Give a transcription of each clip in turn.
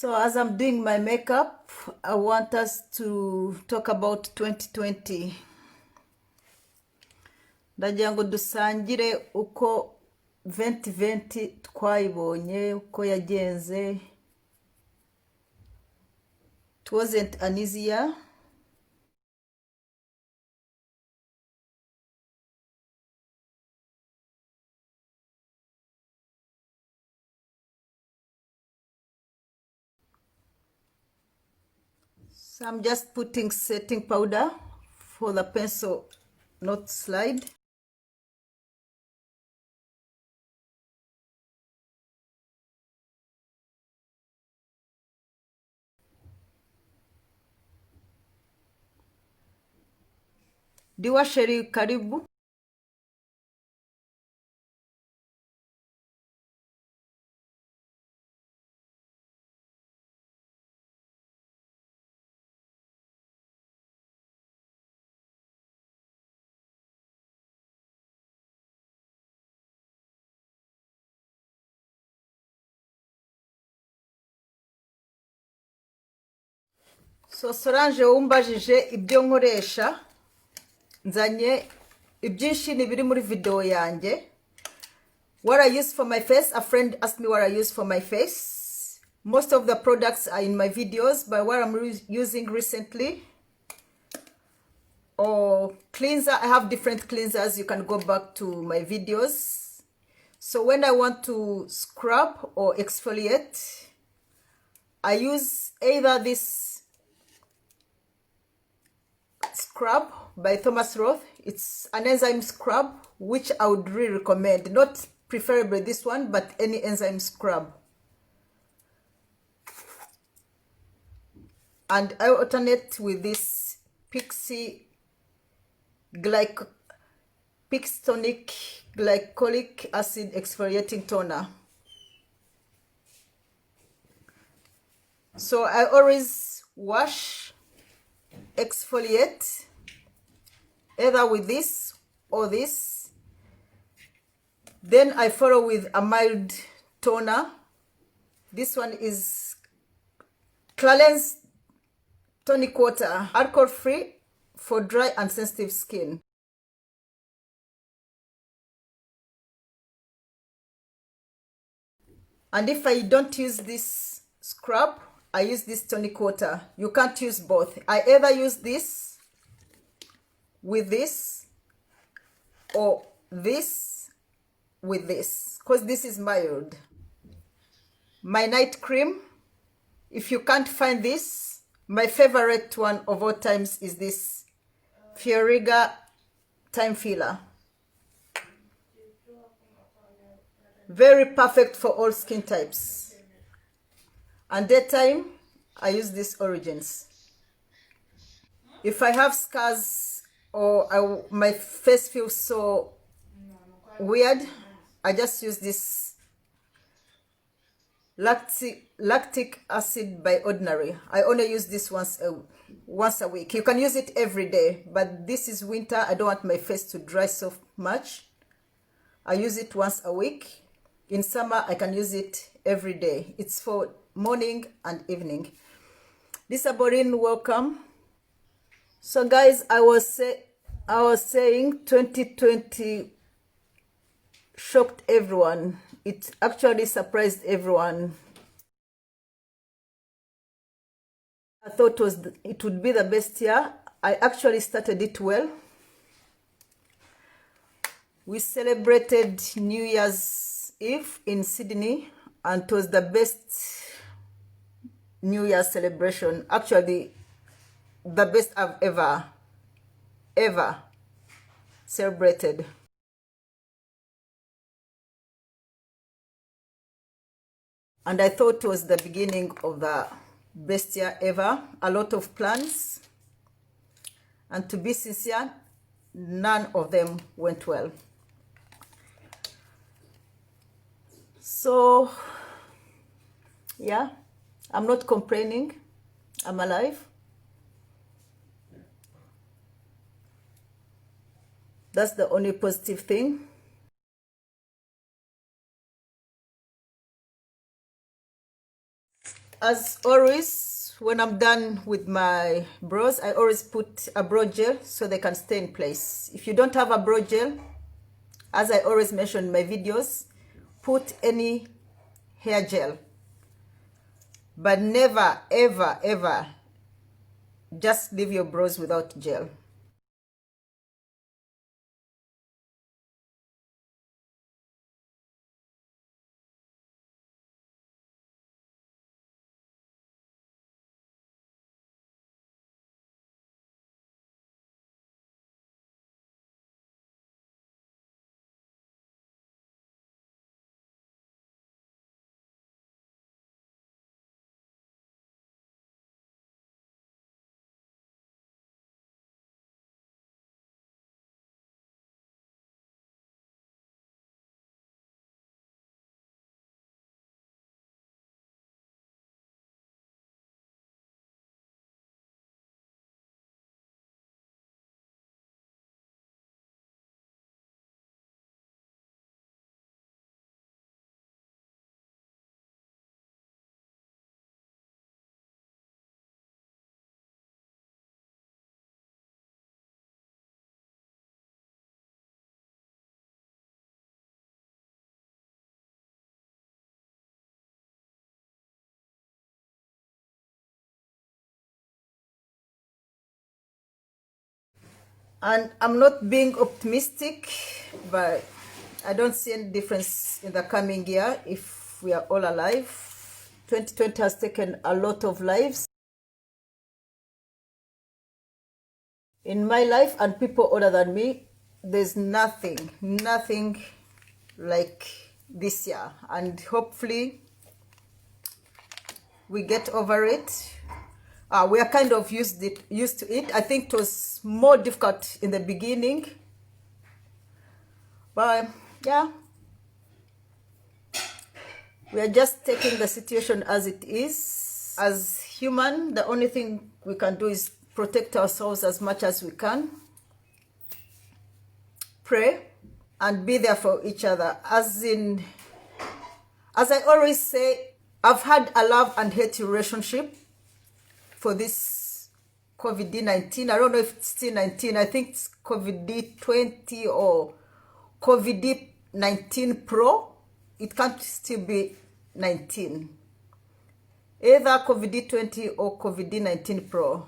So as I'm doing my makeup, I want us to talk about 2020. Ndagira ngo dusangire uko 2020 twayibonye, uko yagenze. It wasn't an easy year. So I'm just putting setting powder for the pencil not slide. Diwa Sheri, karibu. So Solange wumbajije ibyo nkoresha, nzanye ibyinshi ni biri muri video yanjye. What I use for my face, a friend asked me what I use for my face. Most of the products are in my videos, but what I'm using recently, or cleanser, I have different cleansers. You can go back to my videos. So when I want to scrub or exfoliate, I use either this scrub by Thomas Roth. It's an enzyme scrub, which I would really recommend. Not preferably this one, but any enzyme scrub. And I alternate with this Pixi Tonic Glycolic Acid Exfoliating Toner. So I always wash, exfoliate, either with this or this. Then I follow with a mild toner. This one is Clarins Tonic Water, alcohol free for dry and sensitive skin. And if I don't use this scrub, I use this tonic water. You can't use both. I either use this with this or this with this, because this is mild. My night cream, if you can't find this, my favorite one of all times is this Fioriga Time Filler. Very perfect for all skin types. And daytime, I use this Origins. If I have scars or my face feels so weird, I just use this lactic acid by Ordinary. I only use this once a week. You can use it every day, but this is winter. I don't want my face to dry so much. I use it once a week. In summer, I can use it every day. It's for morning and evening. Lisa Borin, welcome. So guys, I was saying 2020 shocked everyone. It actually surprised everyone. I thought it would be the best year. I actually started it well. We celebrated New Year's Eve in Sydney, and it was the best New Year's celebration. Actually, the best I've ever celebrated. And I thought it was the beginning of the best year ever. A lot of plans. And to be sincere, none of them went well. So, yeah, I'm not complaining. I'm alive. That's the only positive thing. As always, when I'm done with my brows, I always put a brow gel so they can stay in place. If you don't have a brow gel, as I always mention in my videos, put any hair gel, but never ever ever just leave your brows without gel. And I'm not being optimistic, but I don't see any difference in the coming year if we are all alive. 2020 has taken a lot of lives in my life and people older than me. There's nothing like this year, and hopefully we get over it. We are kind of used to it. I think it was more difficult in the beginning, but yeah, we are just taking the situation as it is. As human, the only thing we can do is protect ourselves as much as we can, pray, and be there for each other. As I always say, I've had a love and hate relationship for this COVID-19. I don't know if it's still 19. I think it's COVID-20 or COVID-19 Pro. It can't still be 19. Either COVID-20 or COVID-19 Pro.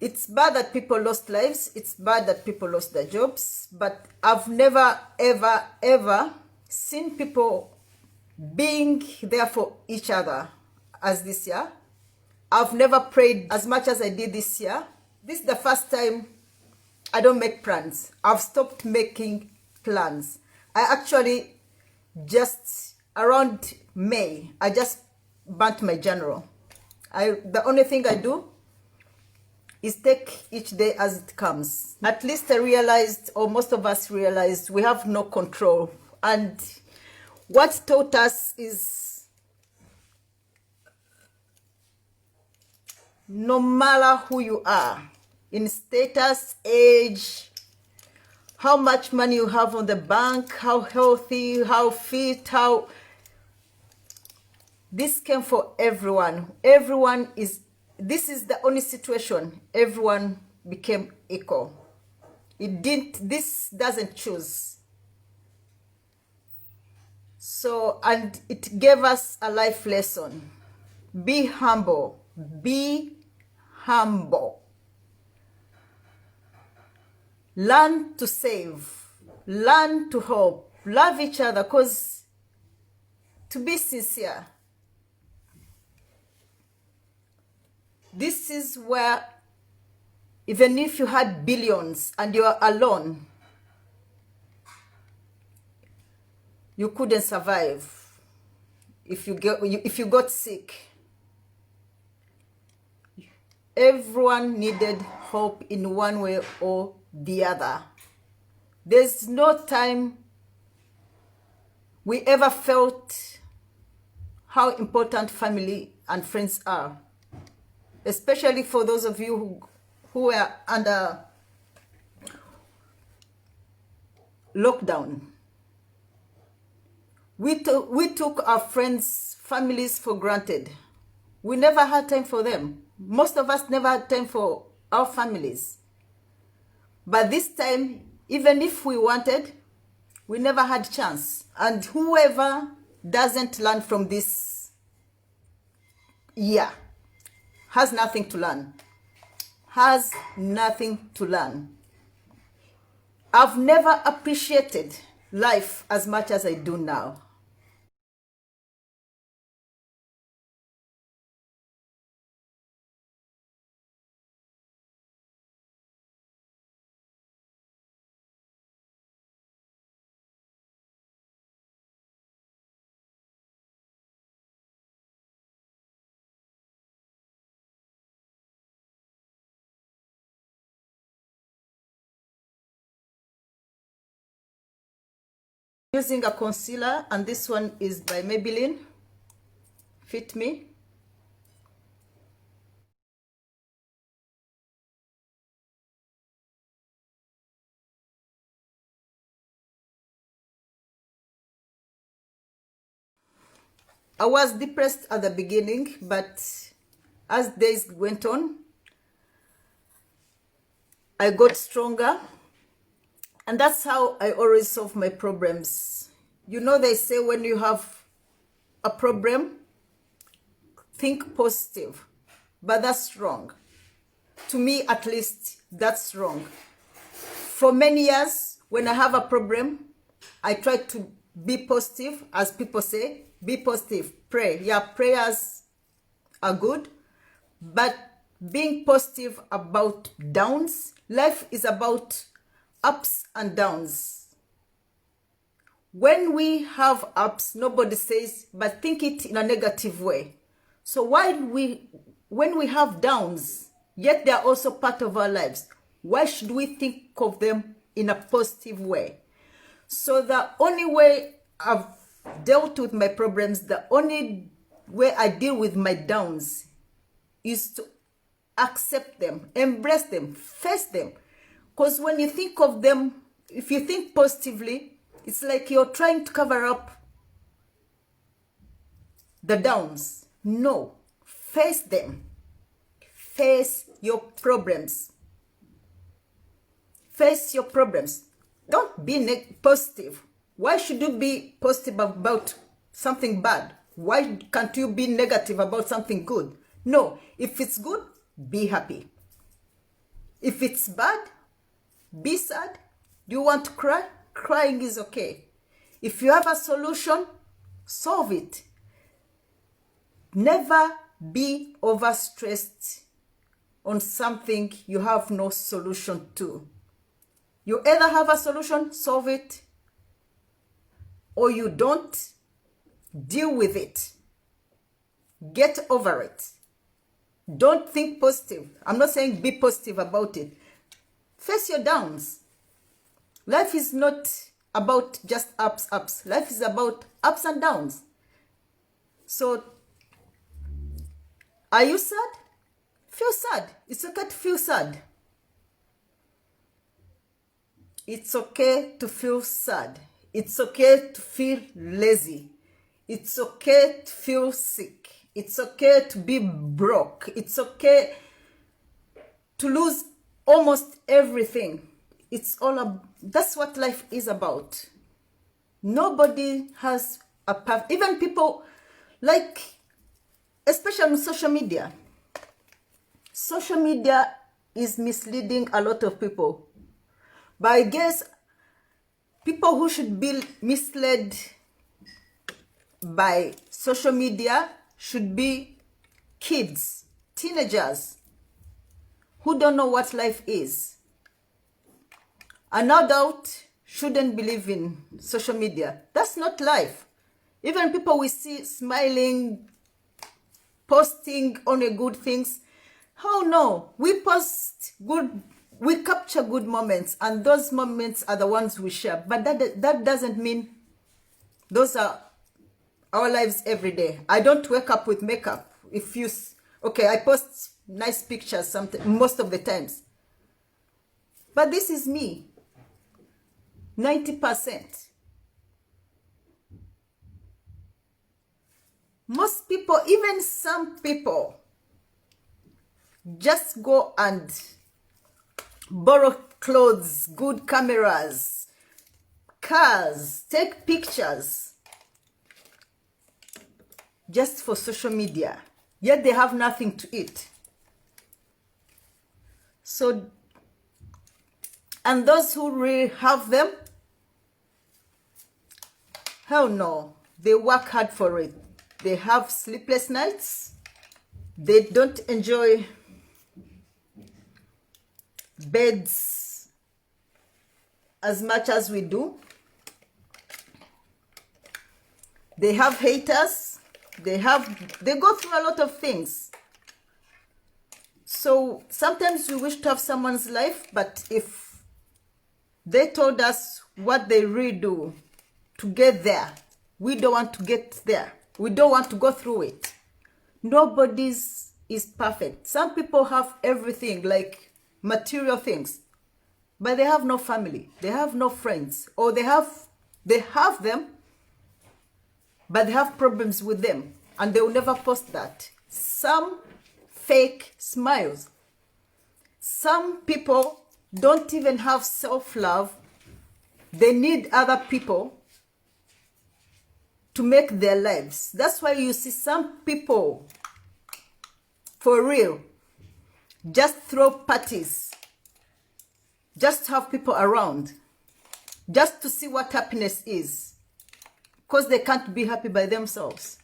It's bad that people lost lives. It's bad that people lost their jobs. But I've never, ever, ever seen people being there for each other as this year. I've never prayed as much as I did this year. This is the first time I don't make plans. I've stopped making plans. I actually just, around May, I just burnt my journal. The only thing I do is take each day as it comes. At least I realized, or most of us realized, we have no control. And what taught us is, no matter who you are, in status, age, how much money you have on the bank, how healthy, how fit, this came for everyone. This is the only situation everyone became equal. This doesn't choose. So, and it gave us a life lesson. Be humble. Be humble. Learn to save. Learn to help. Love each other, because to be sincere, this is where, even if you had billions and you are alone, you couldn't survive. If you got sick, everyone needed hope in one way or the other. There's no time we ever felt how important family and friends are, especially for those of you who are under lockdown. We took our friends families for granted. We never had time for them. Most of us never had time for our families. But this time, even if we wanted, we never had chance. And whoever doesn't learn from this year has nothing to learn. Has nothing to learn. I've never appreciated life as much as I do now. Using a concealer, and this one is by Maybelline Fit Me. I was depressed at the beginning, but as days went on, I got stronger. And that's how I always solve my problems. You know, they say when you have a problem, think positive. But that's wrong. To me, at least, that's wrong. For many years, when I have a problem, I try to be positive, as people say. Be positive. Pray. Yeah, prayers are good. But being positive about downs, life is about ups and downs. When we have ups, nobody says, but think it in a negative way. So when we have downs, yet they are also part of our lives, why should we think of them in a positive way? So the only way I've dealt with my problems, the only way I deal with my downs is to accept them, embrace them, face them. Because when you think of them, if you think positively, it's like you're trying to cover up the downs. No, face them. Face your problems. Face your problems. Don't be positive. Why should you be positive about something bad? Why can't you be negative about something good? No, if it's good, be happy. If it's bad, be sad. Do you want to cry? Crying is okay. If you have a solution, solve it. Never be overstressed on something you have no solution to. You either have a solution, solve it, or you don't. Deal with it. Get over it. Don't think positive. I'm not saying be positive about it. Face your downs. Life is not about just ups. Life is about ups and downs. So, are you sad? Feel sad. It's okay to feel sad. It's okay to feel sad. It's okay to feel lazy. It's okay to feel sick. It's okay to be broke. It's okay to lose almost everything. It's all that's what life is about. Nobody has a path. Even people, like, especially on social media. Social media is misleading a lot of people. But I guess people who should be misled by social media should be kids, teenagers, who don't know what life is. And no doubt shouldn't believe in social media. That's not life. Even people we see smiling, posting only good things. Oh no, we post good, we capture good moments, and those moments are the ones we share. But that doesn't mean those are our lives every day. I don't wake up with makeup. Okay, I post nice pictures most of the times. But this is me. 90%. Most people, even some people, just go and borrow clothes, good cameras, cars, take pictures just for social media, yet they have nothing to eat. So, and those who really have them, hell no, they work hard for it. They have sleepless nights. They don't enjoy beds as much as we do. They have haters. They go through a lot of things. So sometimes we wish to have someone's life, but if they told us what they really do to get there, we don't want to get there. We don't want to go through it. Nobody's is perfect. Some people have everything, like material things, but they have no family. They have no friends, or they have them, but they have problems with them, and they will never post that. Some fake smiles. Some people don't even have self-love. They need other people to make their lives. That's why you see some people, for real, just throw parties, just have people around, just to see what happiness is, because they can't be happy by themselves.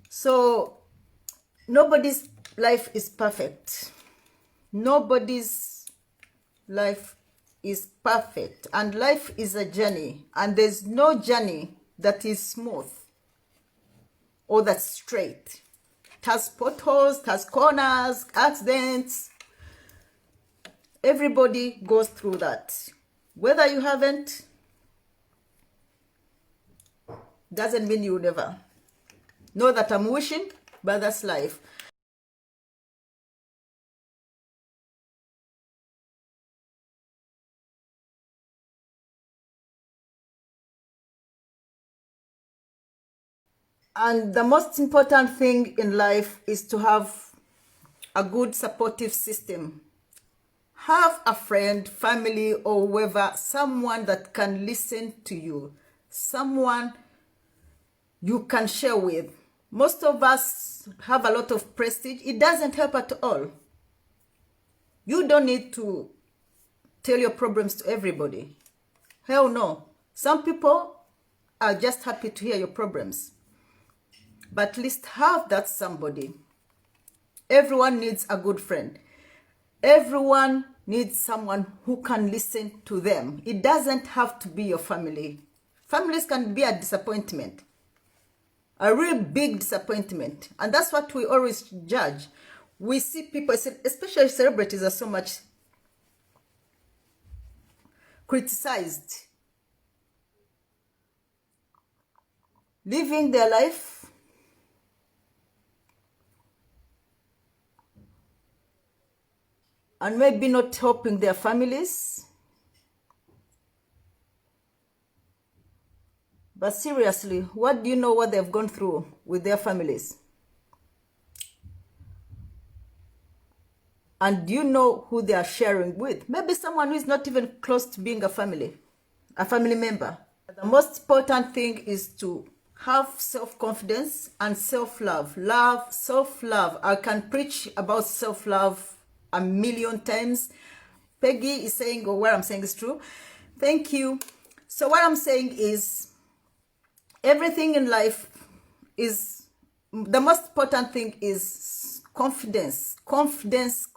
So nobody's life is perfect. Nobody's life is perfect, and life is a journey, and there's no journey that is smooth or that's straight. It has potholes, it has corners, accidents. Everybody goes through that. Whether you haven't, doesn't mean you never. Know that I'm wishing, but that's life. And the most important thing in life is to have a good supportive system. Have a friend, family, or whoever, someone that can listen to you, someone you can share with. Most of us have a lot of prestige. It doesn't help at all. You don't need to tell your problems to everybody. Hell no. Some people are just happy to hear your problems. But at least have that somebody. Everyone needs a good friend. Everyone needs someone who can listen to them. It doesn't have to be your family. Families can be a disappointment. A real big disappointment. And that's what we always judge. We see people, especially celebrities, are so much criticized. Living their life and maybe not helping their families. But seriously, what do you know what they've gone through with their families? And do you know who they are sharing with? Maybe someone who is not even close to being a family member. The most important thing is to have self-confidence and self-love. Self-love. I can preach about self-love a million times. Peggy is saying, or what I'm saying is true. Thank you. So what I'm saying is, everything in life is, the most important thing is confidence. Confidence.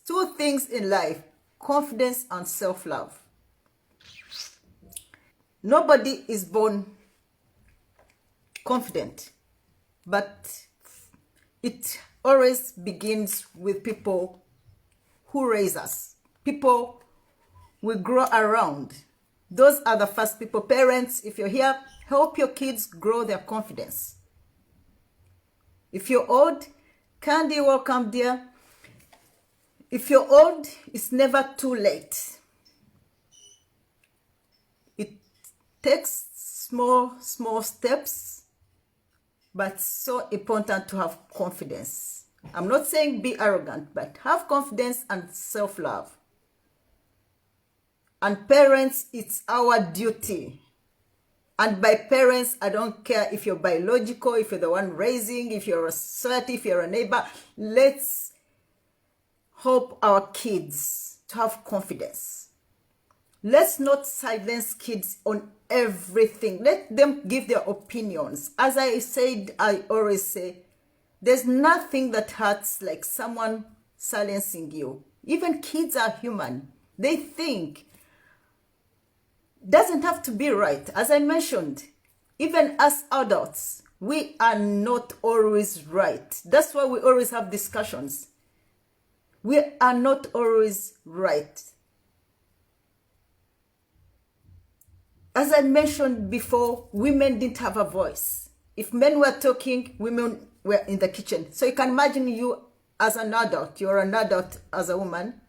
Two things in life: confidence and self-love. Nobody is born confident, but it always begins with people who raise us, people we grow around. Those are the first people. Parents, if you're here, help your kids grow their confidence. If you're old, Candy, welcome, dear. If you're old, it's never too late. It takes small steps but so important to have confidence. I'm not saying be arrogant, but have confidence and self-love. And parents, it's our duty. And by parents, I don't care if you're biological, if you're the one raising, if you're a society, if you're a neighbor. Let's help our kids to have confidence. Let's not silence kids on everything. Let them give their opinions. As I said, I always say, there's nothing that hurts like someone silencing you. Even kids are human. They think. Doesn't have to be right. As I mentioned, even as adults, we are not always right. That's why we always have discussions. We are not always right. As I mentioned before, women didn't have a voice. If men were talking, women were in the kitchen. So you can imagine you as an adult, you're an adult as a woman,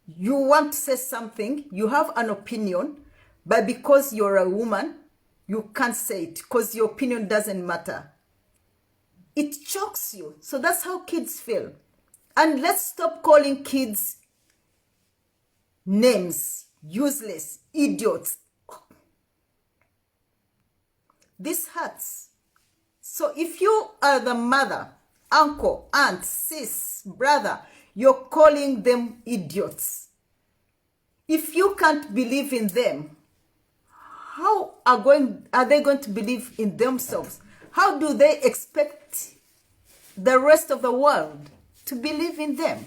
you want to say something, you have an opinion, but because you're a woman, you can't say it because your opinion doesn't matter. It chokes you. So that's how kids feel. And let's stop calling kids names, useless, idiots. This hurts. So if you are the mother, uncle, aunt, sis, brother, you're calling them idiots. If you can't believe in them, how are they going to believe in themselves? How do they expect the rest of the world to believe in them?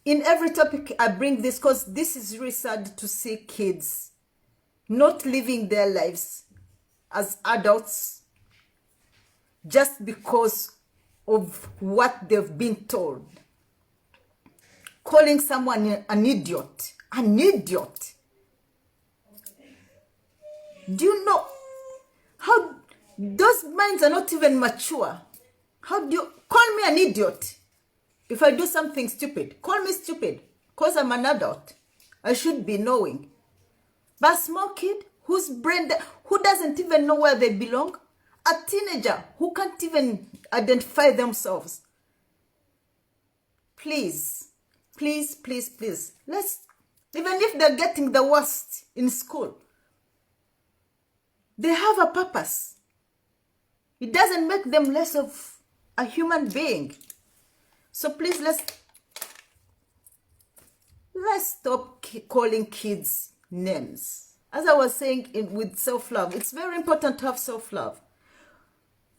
In every topic I bring this because this is really sad to see kids not living their lives as adults just because of what they've been told. Calling someone an idiot. An idiot. Do you know how those minds are not even mature? How do you call me an idiot if I do something stupid? Call me stupid because I'm an adult. I should be knowing. But a small kid whose brain, who doesn't even know where they belong, a teenager who can't even identify themselves. Please, please, please, please, let's, even if they're getting the worst in school, they have a purpose. It doesn't make them less of a human being. So please, let's stop calling kids names. As I was saying with self-love, it's very important to have self-love.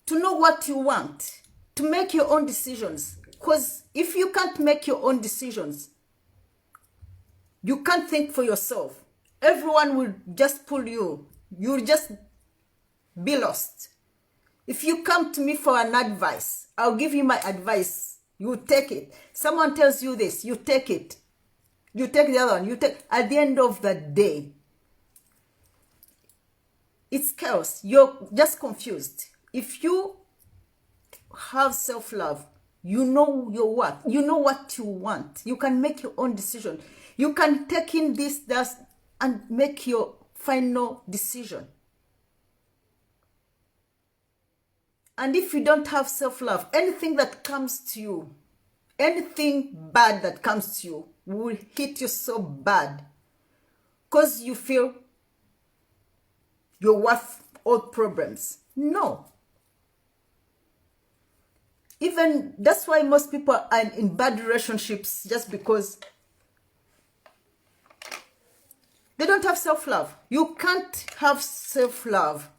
To know what you want. To make your own decisions. Because if you can't make your own decisions, you can't think for yourself. Everyone will just pull you. You'll just be lost. If you come to me for an advice, I'll give you my advice. You take it. Someone tells you this, you take it. You take the other one. You take. At the end of the day, it's chaos. You're just confused. If you have self-love, you know your worth. You know what you want. You can make your own decision. You can take in this, that, and make your final decision. And if you don't have self-love, anything that comes to you, anything bad that comes to you will hit you so bad because you feel you're worth all problems. No. Even that's why most people are in bad relationships, just because they don't have self-love. You can't have self-love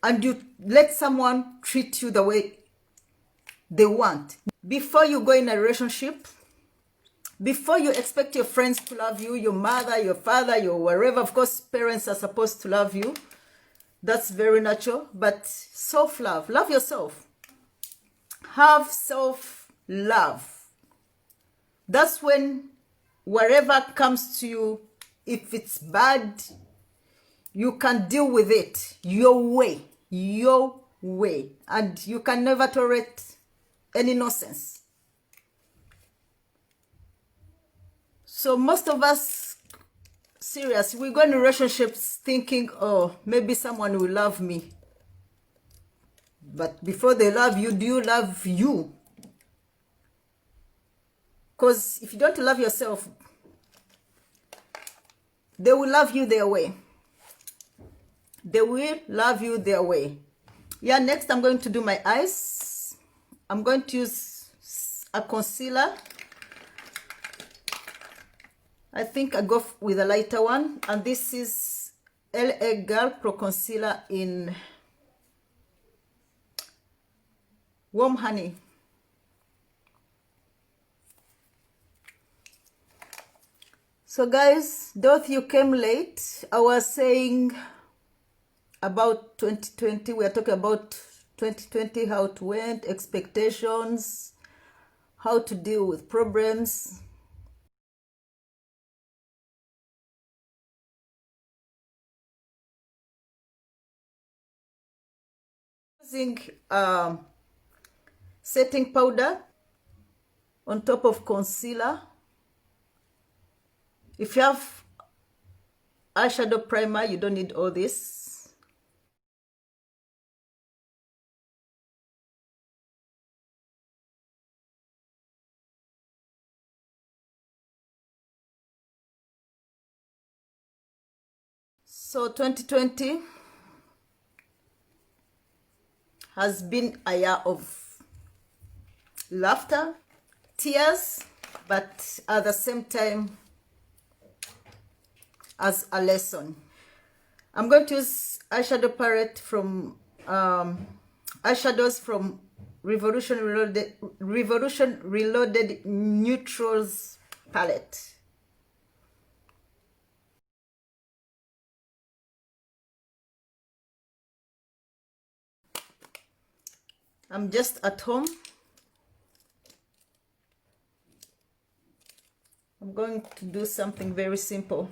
and you let someone treat you the way they want. Before you go in a relationship, before you expect your friends to love you, your mother, your father, your wherever, of course, parents are supposed to love you. That's very natural. But self-love, love yourself. Have self-love. That's when whatever comes to you, if it's bad, you can deal with it your way. Your way. And you can never tolerate any nonsense. So most of us serious. We go in relationships thinking, oh, maybe someone will love me. But before they love you, do you love you? Because if you don't love yourself, they will love you their way. They will love you their way. Yeah, next I'm going to do my eyes. I'm going to use a concealer. I think I go with a lighter one. And this is LA Girl Pro Concealer in Warm Honey. So guys, those you came late, I was saying about 2020. We are talking about 2020, how it went, expectations, how to deal with problems. Using setting powder on top of concealer. If you have eyeshadow primer, you don't need all this. So 2020 has been a year of laughter, tears, but at the same time as a lesson. I'm going to use eyeshadow palette from eyeshadows from Revolution Reloaded Neutrals palette. I'm just at home. I'm going to do something very simple.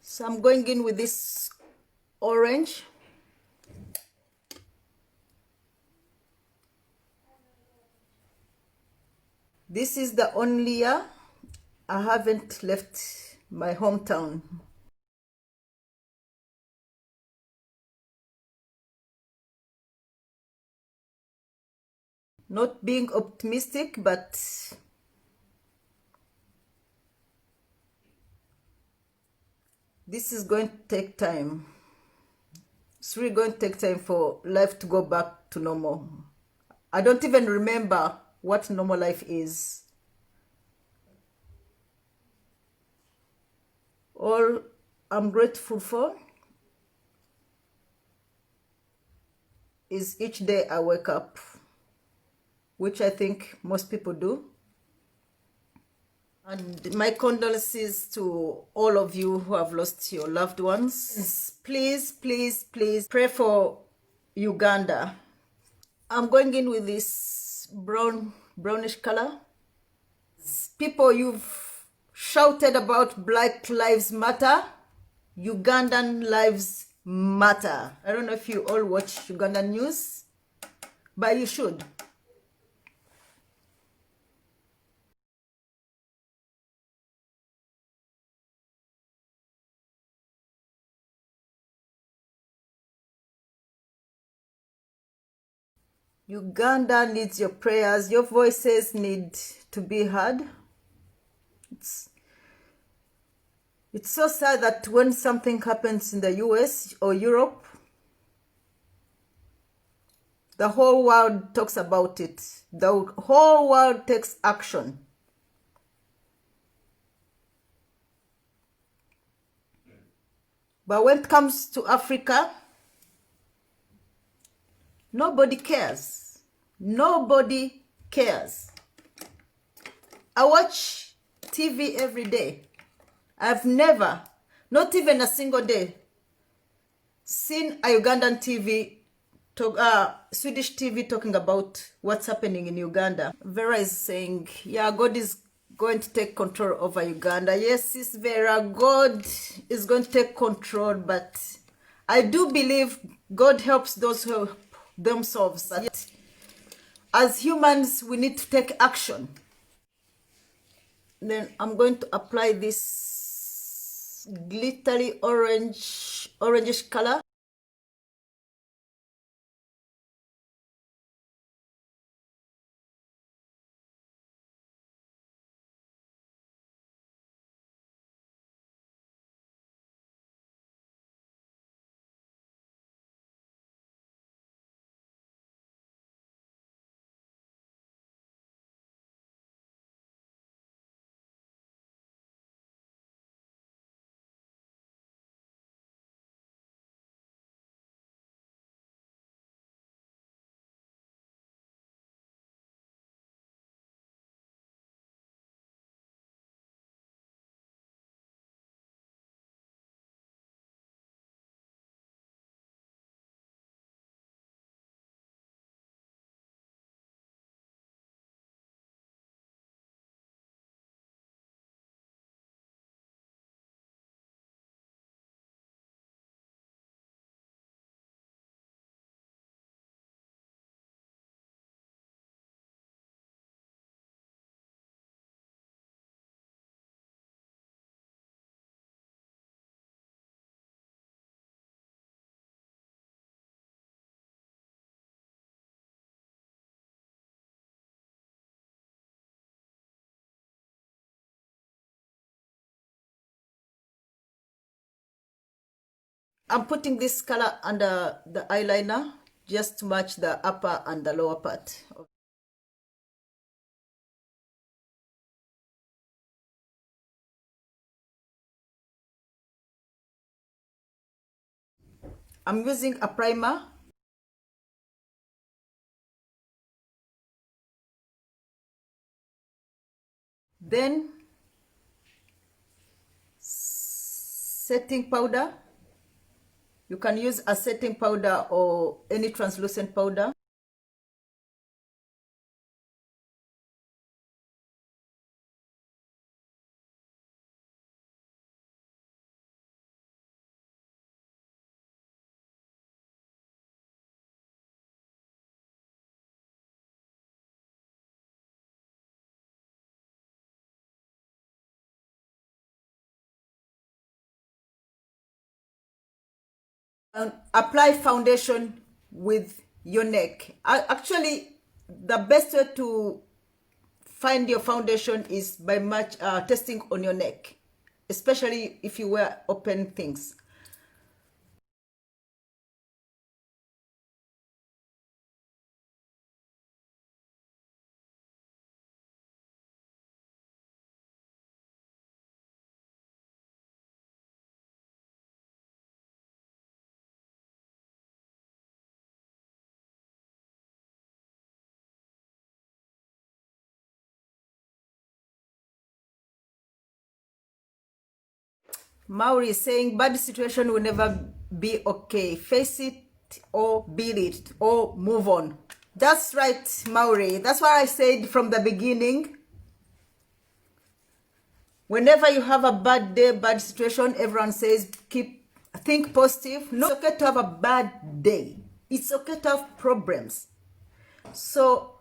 So I'm going in with this orange. This is the only year I haven't left my hometown. Not being optimistic, but this is going to take time. It's really going to take time for life to go back to normal. I don't even remember what normal life is. All I'm grateful for is each day I wake up, which I think most people do. And my condolences to all of you who have lost your loved ones. Please, please, please pray for Uganda. I'm going in with this brownish color. People, you've shouted about Black Lives Matter. Ugandan lives matter. I don't know if you all watch Ugandan news, but you should. Uganda needs your prayers. Your voices need to be heard. It's so sad that when something happens in the US or Europe, the whole world talks about it. The whole world takes action. But when it comes to Africa, nobody cares. Nobody cares. I watch TV every day. I've never, not even a single day, seen a Ugandan TV, Swedish TV talking about what's happening in Uganda. Vera is saying, yeah, God is going to take control over Uganda. Yes, sis Vera, God is going to take control, but I do believe God helps those who help themselves. But as humans, we need to take action. Then I'm going to apply this glittery orangish color. I'm putting this color under the eyeliner just to match the upper and the lower part. I'm using a primer. Then setting powder. You can use a setting powder or any translucent powder. Apply foundation with your neck. Actually, the best way to find your foundation is by testing on your neck, especially if you wear open things. Maori is saying bad situation will never be okay. Face it or beat it or move on. That's right, Maori. That's what I said from the beginning. Whenever you have a bad day, bad situation, everyone says think positive. No, it's okay to have a bad day. It's okay to have problems. So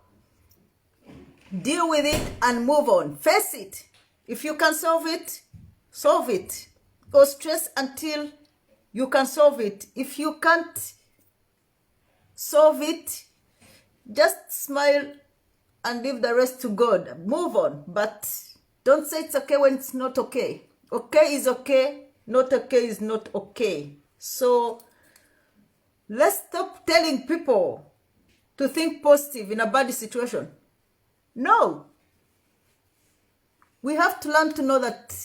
deal with it and move on. Face it. If you can solve it, solve it. Or stress until you can solve it. If you can't solve it, just smile and leave the rest to God. Move on. But don't say it's okay when it's not okay. Okay is okay. Not okay is not okay. So let's stop telling people to think positive in a bad situation. No. We have to learn to know that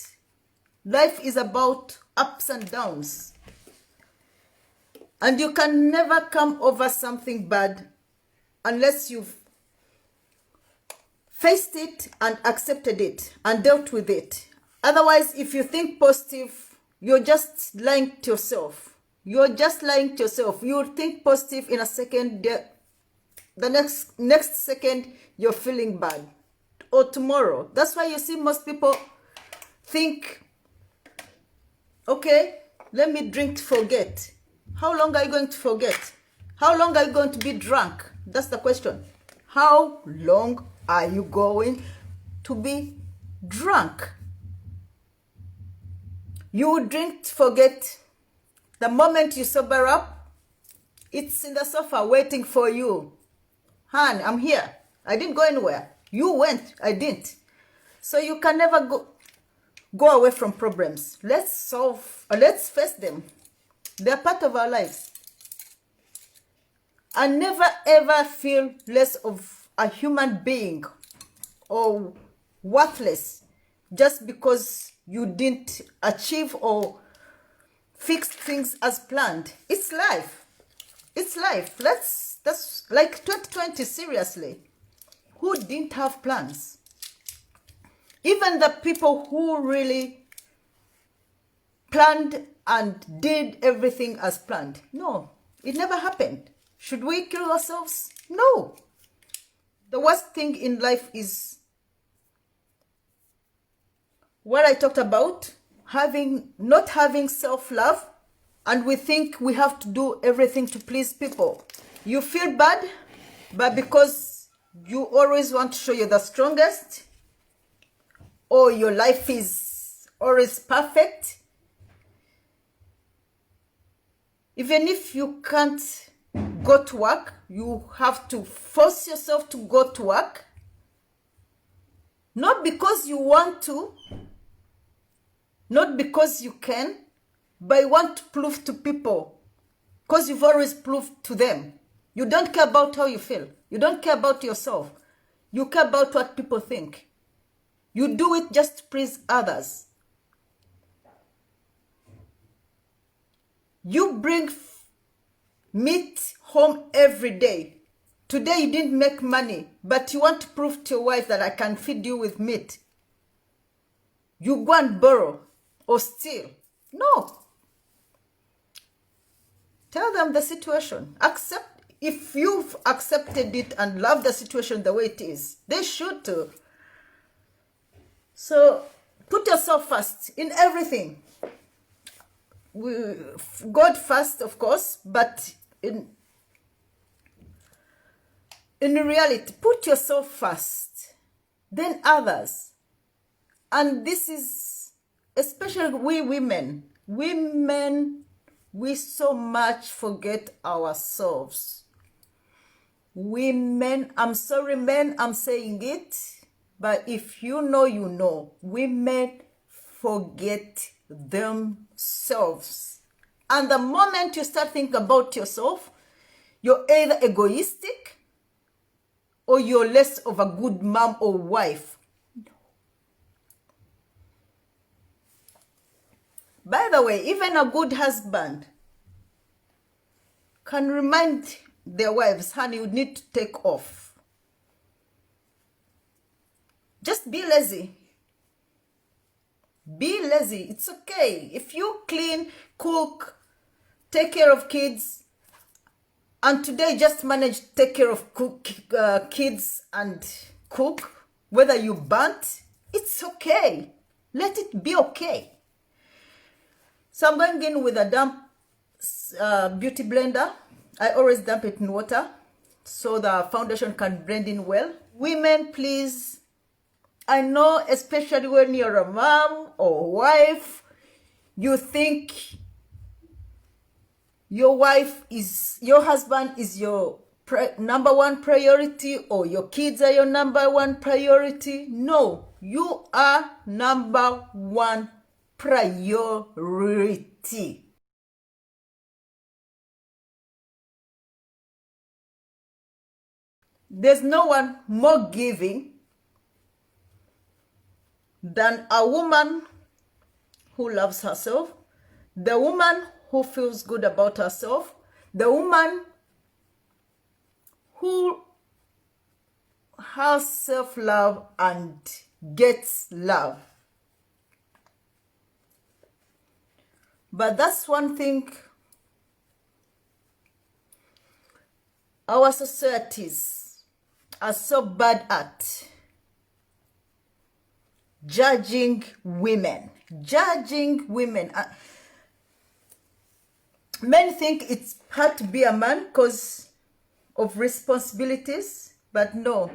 life is about ups and downs. And you can never come over something bad unless you've faced it and accepted it and dealt with it. Otherwise, if you think positive, you're just lying to yourself. You're just lying to yourself. You'll think positive in a second. The next second, you're feeling bad. Or tomorrow. That's why you see most people think, okay, let me drink to forget. How long are you going to forget? How long are you going to be drunk? That's the question. How long are you going to be drunk? You drink to forget. The moment you sober up, it's in the sofa waiting for you. Han, I'm here. I didn't go anywhere. You went. I didn't. So you can never go away from problems. Let's face them. They're part of our lives. And never ever feel less of a human being or worthless just because you didn't achieve or fix things as planned. It's life. It's life. That's like 2020, seriously. Who didn't have plans? Even the people who really planned and did everything as planned. No, it never happened. Should we kill ourselves? No. The worst thing in life is what I talked about, not having self-love, and we think we have to do everything to please people. You feel bad, but because you always want to show you're the strongest, or your life is always perfect, even if you can't go to work, you have to force yourself to go to work, not because you want to, not because you can, but you want to prove to people, because you've always proved to them. You don't care about how you feel. You don't care about yourself. You care about what people think. You do it just to please others. You bring meat home every day. Today you didn't make money, but you want to prove to your wife that I can feed you with meat. You go and borrow or steal. No. Tell them the situation. Accept. If you've accepted it and love the situation the way it is, they should too. So put yourself first in everything. God first, of course, but in reality, put yourself first, then others. And this is especially we women. Women, we so much forget ourselves. Women, I'm sorry, men, I'm saying it, but if you know, you know. Women forget themselves. And the moment you start thinking about yourself, you're either egoistic or you're less of a good mom or wife. By the way, even a good husband can remind their wives, honey, you need to take off. Just be lazy. Be lazy. It's okay. If you clean, cook, take care of kids, and today just manage to take care of kids and cook, whether you burnt, it's okay. Let it be okay. So I'm going in with a damp beauty blender. I always dump it in water so the foundation can blend in well. Women, please, I know, especially when you're a mom or wife, you think your husband is your number one priority, or your kids are your number one priority. No, you are number one priority. There's no one more giving than a woman who loves herself, the woman who feels good about herself, the woman who has self-love and gets love. But that's one thing our societies are so bad at: judging women. Men think it's hard to be a man because of responsibilities, but no.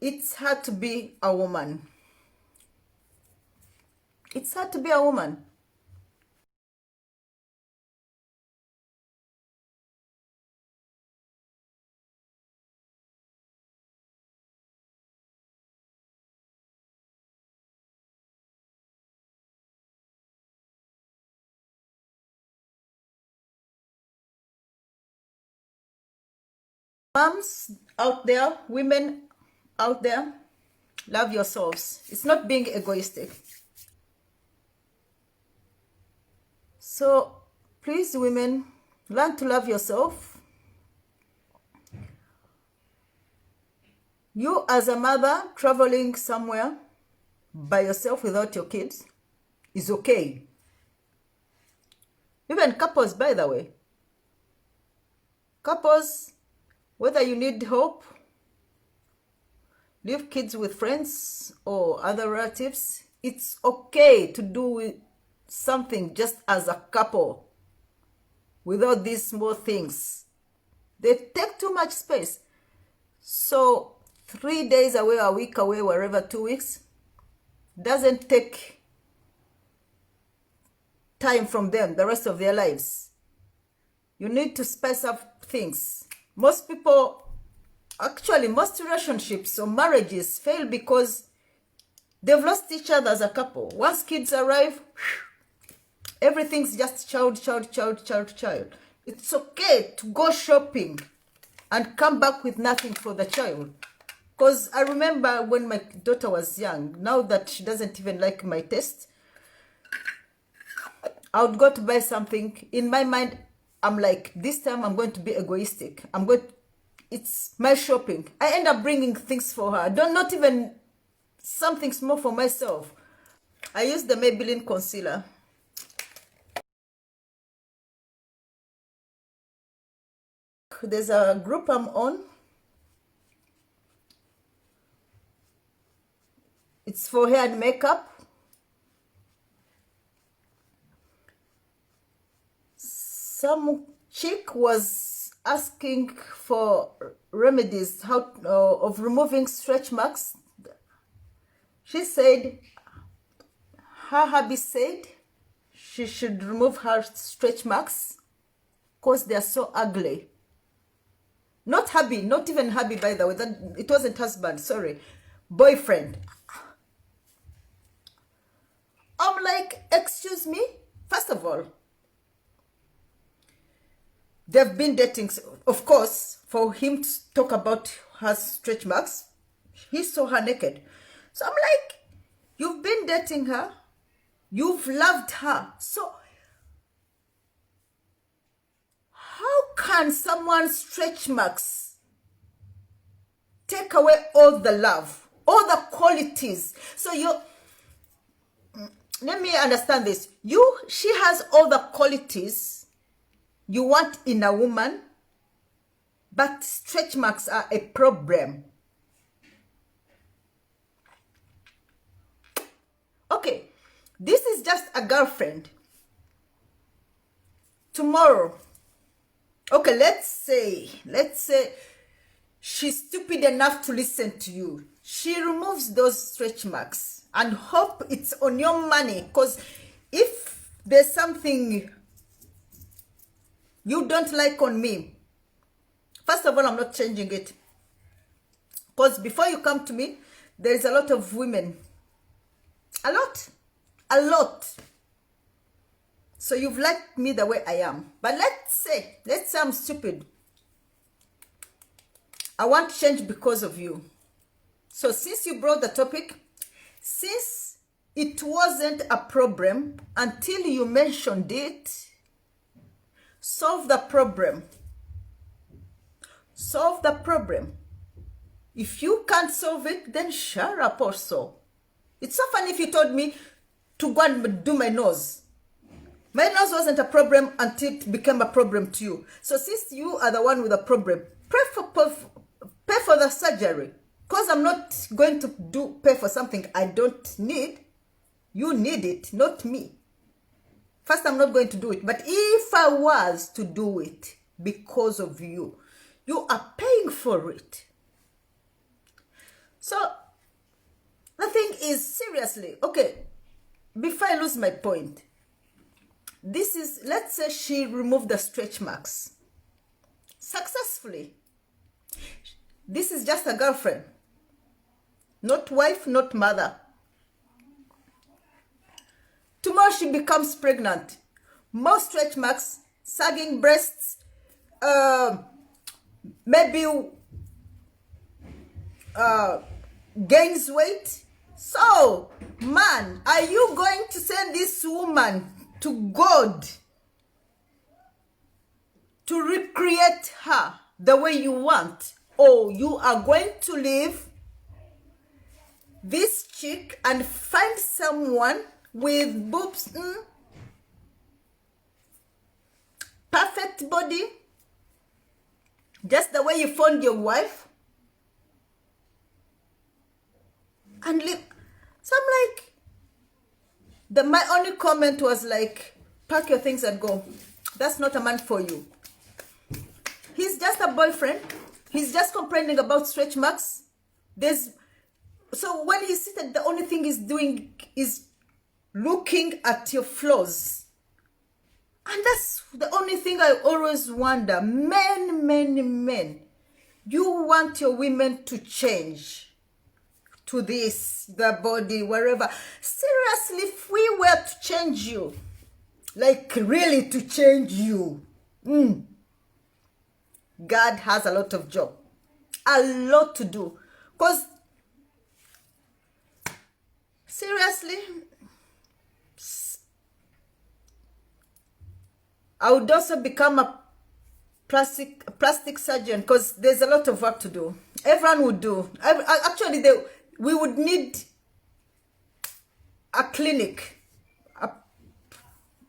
It's hard to be a woman. It's hard to be a woman. Moms out there, women out there, love yourselves. It's not being egoistic. So please, women, learn to love yourself. You as a mother traveling somewhere by yourself without your kids is okay. Even couples, by the way. Couples, whether you need help, leave kids with friends or other relatives, it's okay to do something just as a couple without these small things. They take too much space. So 3 days away, a week away, wherever, 2 weeks, doesn't take time from them the rest of their lives. You need to spice up things. Most people, actually most relationships or marriages fail because they've lost each other as a couple. Once kids arrive, everything's just child. It's okay to go shopping and come back with nothing for the child. Because I remember when my daughter was young, now that she doesn't even like my taste, I would go to buy something. In my mind, I'm like, this time I'm going to be egoistic. It's my shopping. I end up bringing things for her. Not even something small for myself. I use the Maybelline concealer. There's a group I'm on. It's for hair and makeup. Some chick was asking for remedies of removing stretch marks. She said her hubby said she should remove her stretch marks because they are so ugly. Not hubby, not even hubby, by the way. It wasn't husband, sorry. Boyfriend. I'm like, excuse me? First of all, they've been dating. Of course, for him to talk about her stretch marks, he saw her naked. So I'm like, you've been dating her. You've loved her. So how can someone's stretch marks take away all the love, all the qualities? So let me understand this. She has all the qualities you want in a woman, but stretch marks are a problem. Okay, this is just a girlfriend. Tomorrow, okay, let's say she's stupid enough to listen to you. She removes those stretch marks and hope it's on your money, because if there's something you don't like on me, first of all, I'm not changing it. Because before you come to me, there's a lot of women. A lot. So you've liked me the way I am. But let's say I'm stupid. I want to change because of you. So since you brought the topic, since it wasn't a problem until you mentioned it, solve the problem. Solve the problem. If you can't solve it, then shut up also. It's so funny if you told me to go and do my nose. My nose wasn't a problem until it became a problem to you. So since you are the one with a problem, pay for the surgery. Because I'm not going to pay for something I don't need. You need it, not me. First, I'm not going to do it. But if I was to do it because of you, you are paying for it. So the thing is, seriously, okay, before I lose my point, this is, let's say she removed the stretch marks successfully. This is just a girlfriend, not wife, not mother. Tomorrow she becomes pregnant. More stretch marks, sagging breasts, maybe gains weight. So, man, are you going to send this woman to God to recreate her the way you want? Or you are going to leave this chick and find someone with boobs, perfect body, just the way you found your wife, and live? So I'm like, my only comment was like, pack your things and go. That's not a man for you. He's just a boyfriend. He's just complaining about stretch marks. So when he's seated, the only thing he's doing is looking at your flaws. And that's the only thing I always wonder. Men, you want your women to change to this, the body, wherever. Seriously, if we were to change you, like really to change you, God has a lot of job, a lot to do. Because seriously, I would also become a plastic surgeon, because there's a lot of work to do. Everyone would do. Actually, we would need a clinic,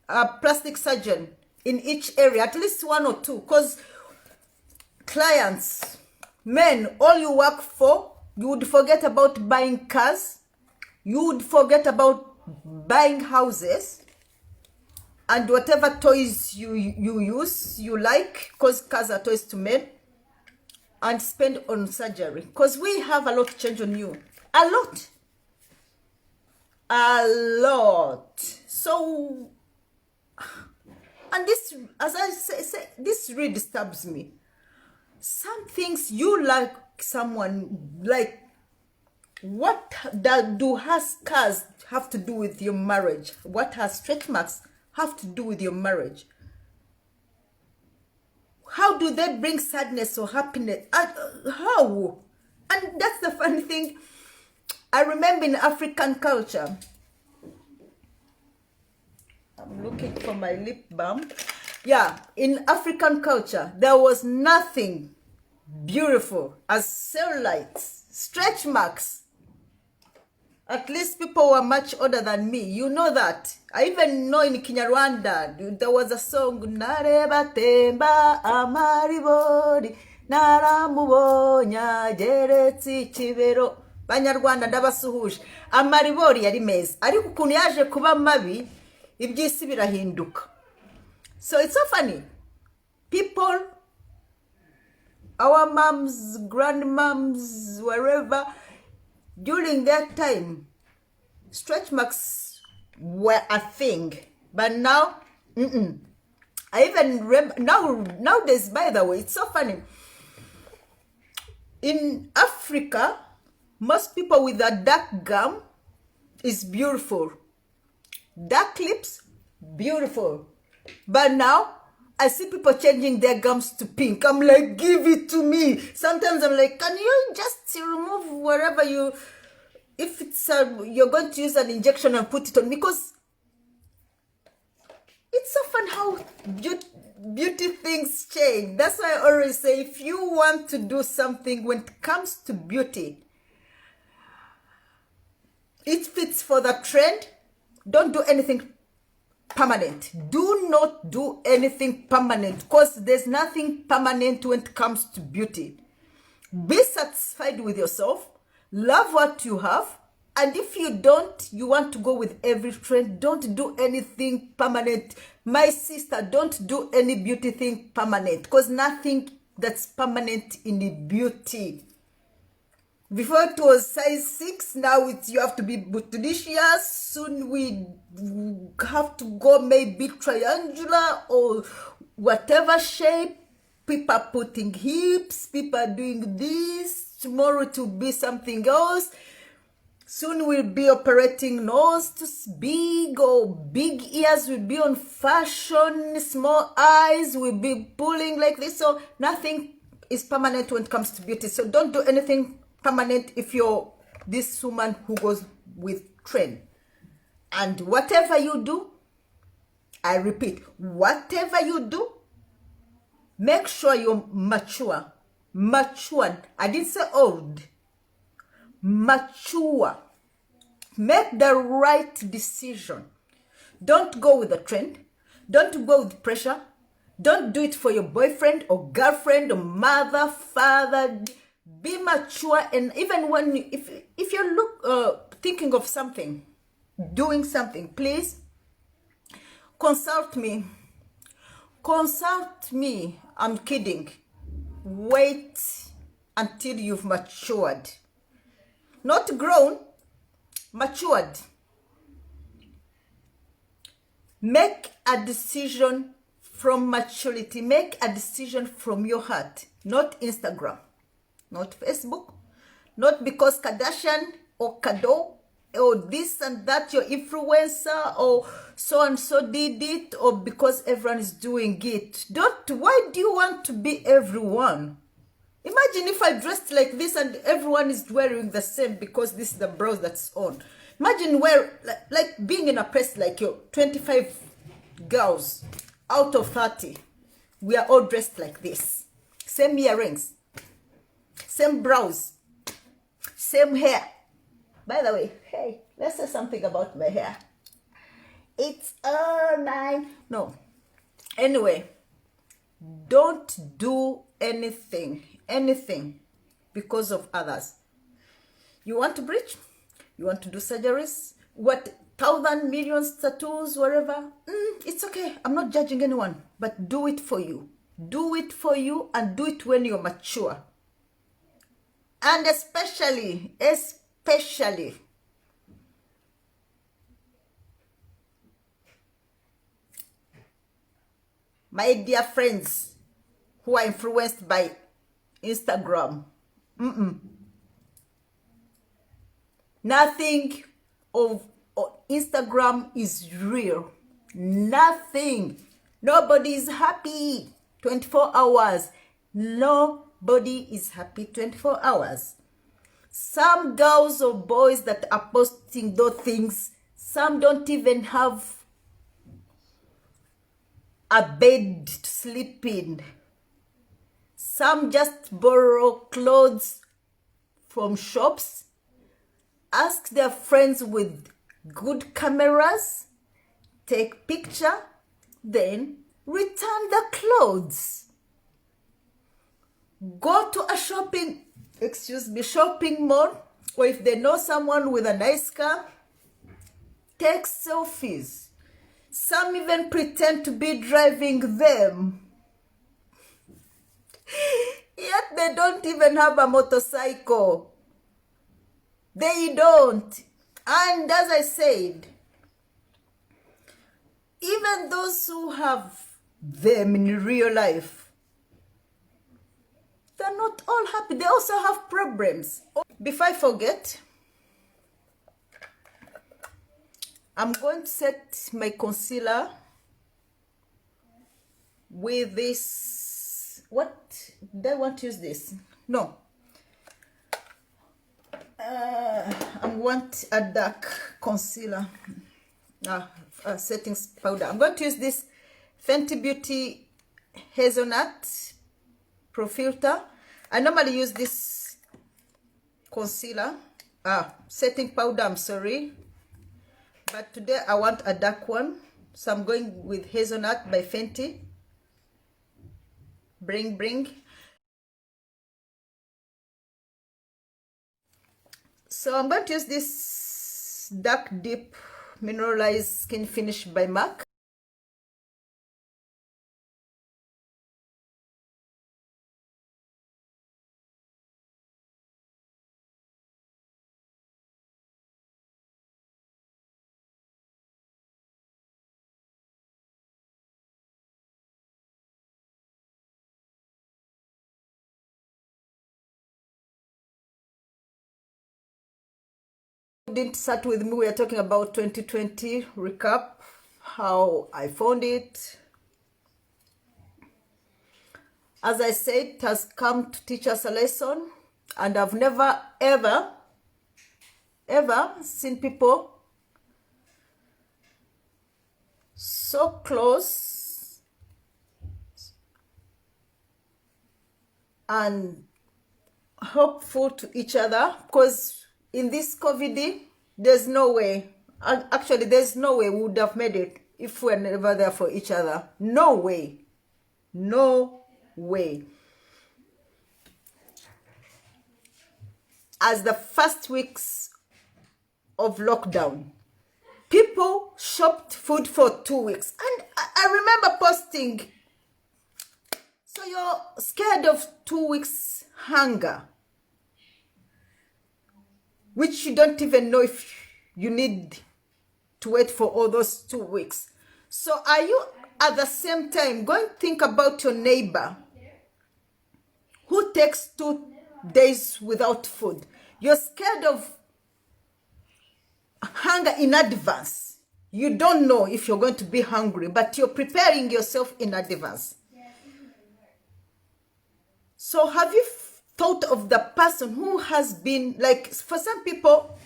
a plastic surgeon in each area, at least one or two, because clients, men, all you work for, you would forget about buying cars, you would forget about buying houses, and whatever toys you use, you like, because cars are toys to men, and spend on surgery, because we have a lot to change on you. A lot. So, and this, as I say, this really disturbs me. Some things you like someone, like, what do her scars have to do with your marriage? What her stretch marks have to do with your marriage? How do they bring sadness or happiness? How? And that's the funny thing. I remember in African culture, I'm looking for my lip balm. Yeah, in African culture, there was nothing beautiful as cellulites, stretch marks. At least people were much older than me. You know that. I even know in Kinyarwanda, there was a song, Nareba temba amaribori, naramubonya jeretsi chibero. Banyarwanda ndabasuhuje. Amaribori yari meza. Ariko ukuntu yaje kuba mabi, ibyisi birahinduka. So it's so funny. People, our moms, grandmoms, wherever, during that time, stretch marks were a thing. But now, I even remember, nowadays, by the way, it's so funny. In Africa, most people with a dark gum is beautiful. Dark lips, beautiful. But now, I see people changing their gums to pink. I'm like, give it to me. Sometimes I'm like, can you just remove wherever you, if it's you're going to use an injection and put it on? Because it's so fun how beauty things change. That's why I always say, if you want to do something when it comes to beauty, if it's for the trend, don't do anything permanent. Do not do anything permanent, because there's nothing permanent when it comes to beauty. Be satisfied with yourself. Love what you have. And if you don't, you want to go with every trend, don't do anything permanent. My sister, don't do any beauty thing permanent, because nothing that's permanent in the beauty. Before it was size 6, now it's you have to be bootylicious. Soon we have to go maybe triangular or whatever shape. People are putting hips, people are doing this. Tomorrow it will be something else. Soon we'll be operating nose to big, or big ears will be on fashion, small eyes will be pulling like this. So nothing is permanent when it comes to beauty. So don't do anything permanent if you're this woman who goes with trend. And whatever you do, I repeat, whatever you do, make sure you're mature. Matured. I didn't say old. Mature. Make the right decision. Don't go with the trend. Don't go with pressure. Don't do it for your boyfriend or girlfriend or mother, father. Be mature. And even when if you're thinking of something, doing something, please consult me. Consult me. I'm kidding. Wait until you've matured. Not grown, matured. Make a decision from maturity. Make a decision from your heart. Not Instagram, not Facebook, not because Kardashian or Kado or this and that, your influencer or so and so did it, or because everyone is doing it. Why do you want to be everyone? Imagine if I dressed like this and everyone is wearing the same because this is the brows that's on. Imagine like being in a place like you, 25 girls out of 30. We are all dressed like this. Same earrings, same brows, same hair. By the way, hey, let's say something about my hair. It's all mine. No. Anyway, don't do anything because of others. You want to breach? You want to do surgeries? What, 1,000 millions tattoos, whatever? It's okay. I'm not judging anyone, but do it for you. Do it for you, and do it when you're mature. And especially, my dear friends who are influenced by Instagram. Nothing of Instagram is real. Nothing. Nobody is happy 24 hours. Nobody is happy 24 hours. Some girls or boys that are posting those things, some don't even have a bed to sleep in. Some just borrow clothes from shops, ask their friends with good cameras, take picture, then return the clothes. Go to a shopping mall, or if they know someone with a nice car, take selfies. Some even pretend to be driving them. Yet they don't even have a motorcycle. They don't. And as I said, even those who have them in real life, they're not all happy. They also have problems. Before I forget, I'm going to set my concealer with this. What? Did I want to use this? No. I want a dark concealer. Setting powder. I'm going to use this Fenty Beauty Hazelnut Pro Filter. I normally use this concealer. Setting powder, I'm sorry. But today I want a dark one. So I'm going with Hazelnut by Fenty. Bring. So I'm going to use this Dark Deep Mineralized Skin Finish by MAC. didn't start with me, we are talking about 2020 recap, how I found it. As I said, it has come to teach us a lesson, and I've never ever seen people so close and hopeful to each other, because in this COVID, there's no way, actually there's no way we would have made it if we're never there for each other. No way. No way. As the first weeks of lockdown, people shopped food for 2 weeks, and I remember posting, so you're scared of 2 weeks hunger, which you don't even know if you need to wait for all those 2 weeks. So are you at the same time going to think about your neighbor who takes 2 days without food? You're scared of hunger in advance. You don't know if you're going to be hungry, but you're preparing yourself in advance. So have you thought of the person who has been, like, for some people,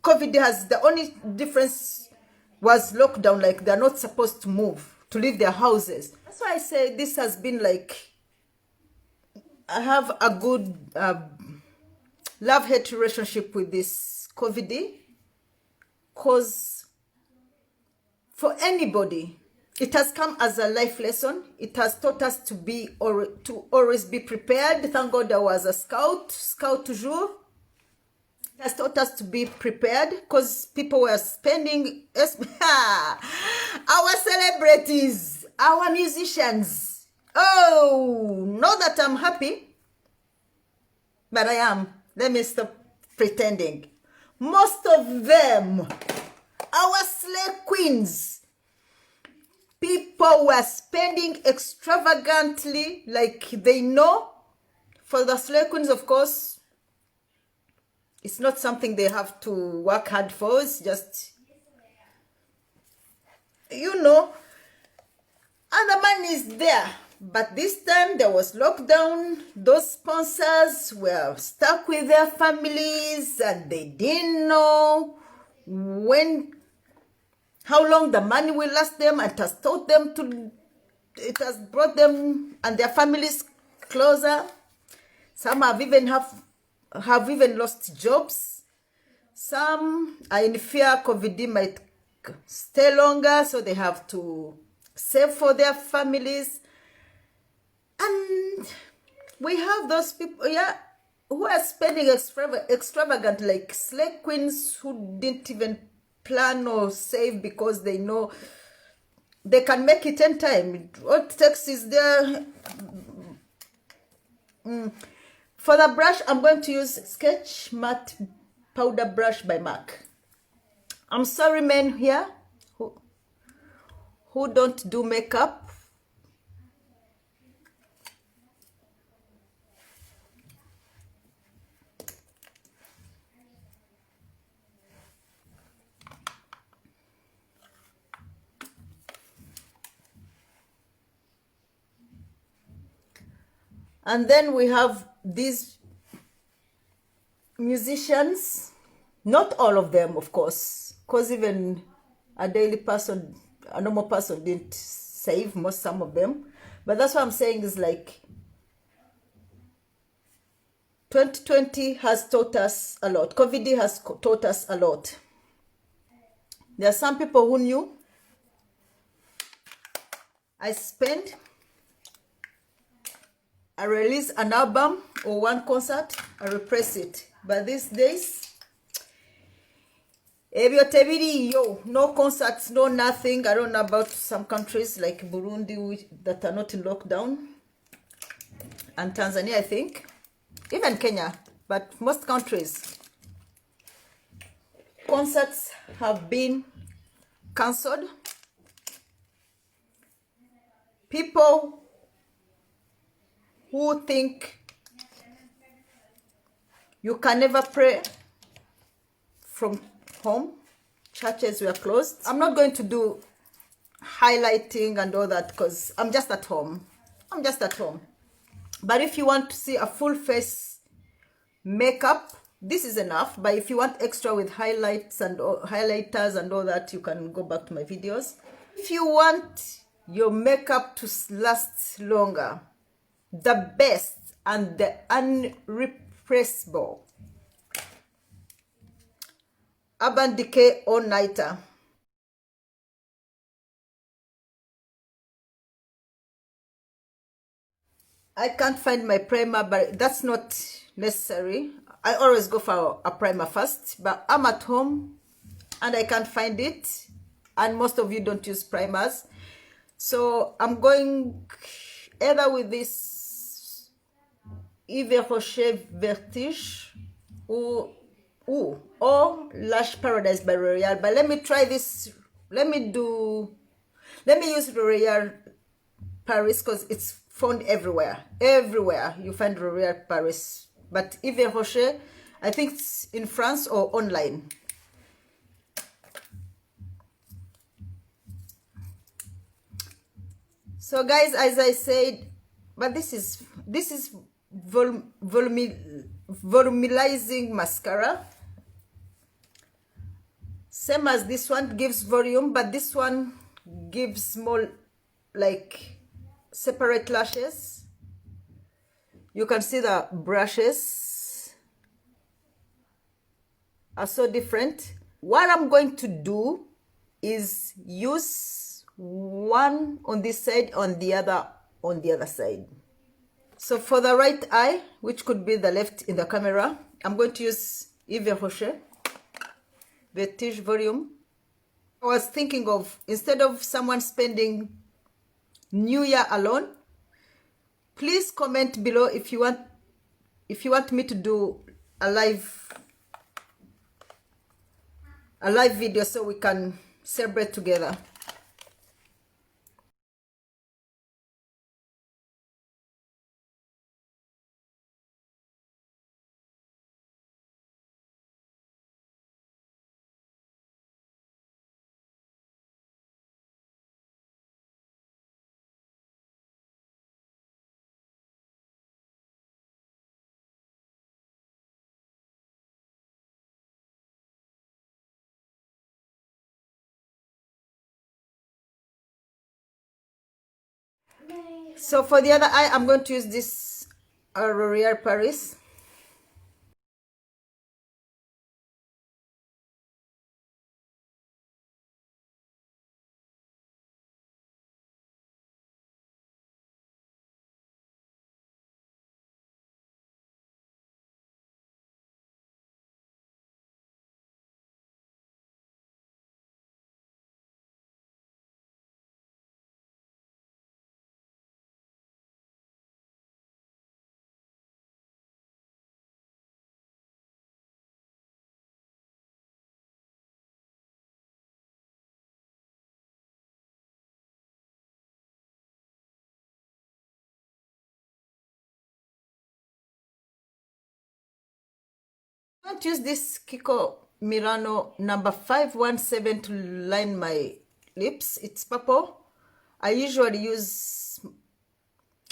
COVID has, the only difference was lockdown, like they're not supposed to move, to leave their houses. That's why I say this has been like, I have a good love-hate relationship with this COVID, because for anybody, it has come as a life lesson. It has taught us to be, or to always be prepared. Thank God I was a scout toujours. It has taught us to be prepared, because people were spending, our celebrities, our musicians. Oh, not that I'm happy, but I am. Let me stop pretending. Most of them, our slay queens, people were spending extravagantly, like they know. For the slay queens, of course, it's not something they have to work hard for. It's just, you know, and the money is there. But this time there was lockdown. Those sponsors were stuck with their families, and they didn't know how long the money will last them. It has taught them to, it has brought them and their families closer. Some have even lost jobs. Some are in fear COVID might stay longer, so they have to save for their families. And we have those people, yeah, who are spending extravagant, like slay queens who didn't even plan or save because they know they can make it in time. What takes is there. For the brush, I'm going to use Sketch Matte Powder Brush by MAC. I'm sorry, men here who don't do makeup. And then we have these musicians, not all of them, of course, because even a daily person, a normal person didn't save some of them. But that's what I'm saying is, like, 2020 has taught us a lot. COVID has taught us a lot. There are some people who knew I release an album or one concert, I repress it. But these days, no concerts, no nothing. I don't know about some countries like Burundi that are not in lockdown, and Tanzania, I think, even Kenya, but most countries, concerts have been cancelled. People who think you can never pray from home. Churches were closed. I'm not going to do highlighting and all that because I'm just at home. But if you want to see a full face makeup, this is enough. But if you want extra with highlights and highlighters and all that, you can go back to my videos. If you want your makeup to last longer, the best and the unrepressible Urban Decay All Nighter. I can't find my primer, but that's not necessary. I always go for a primer first, but I'm at home and I can't find it, and most of you don't use primers, so I'm going either with this Yves Rocher Vertige or Lash Paradise by L'Oreal. But let me try this. Let me use L'Oreal Paris because it's found everywhere. Everywhere you find L'Oreal Paris. But Yves Rocher, I think it's in France or online. So guys, as I said, but this is volumizing mascara. Same as this one, gives volume, but this one gives more like separate lashes. You can see the brushes are so different. What I'm going to do is use one on this side, on the other side. So for the right eye, which could be the left in the camera, I'm going to use Yves Rocher Vertige Volume. I was thinking of, instead of someone spending New Year alone, please comment below if you want me to do a live video so we can celebrate together. So for the other eye, I'm going to use this L'Oreal Paris. I'm going to use this Kiko Murano number 517 to line my lips. It's purple. I usually use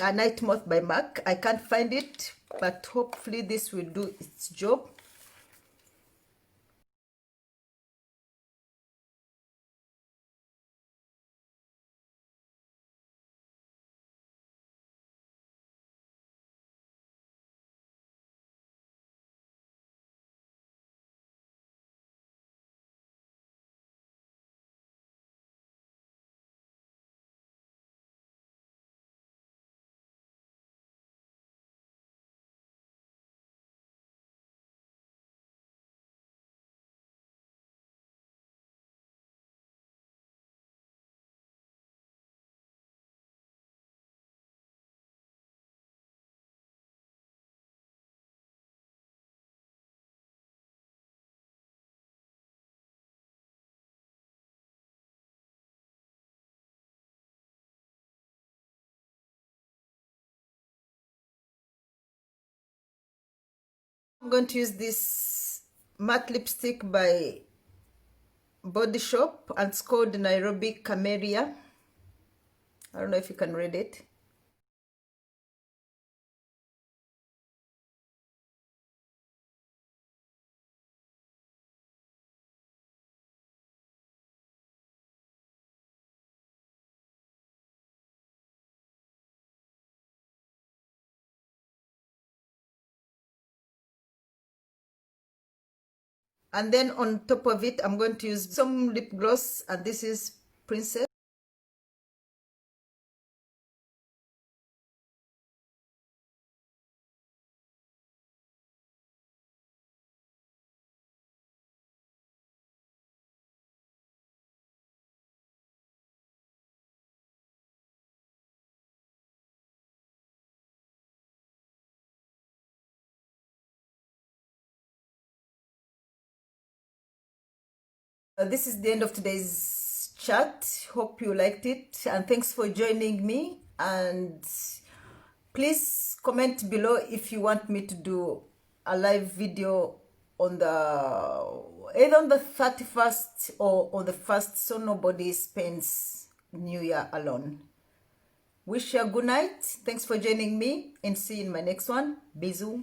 a Night Moth by MAC. I can't find it, but hopefully this will do its job. I'm going to use this matte lipstick by Body Shop, and it's called Nairobi Camellia. I don't know if you can read it. And then on top of it, I'm going to use some lip gloss, and this is Princess. This is the end of today's chat. Hope you liked it, and thanks for joining me. And please comment below if you want me to do a live video on either on the 31st or on the 1st, so nobody spends New Year alone. Wish you a good night. Thanks for joining me, and see you in my next one. Bisous.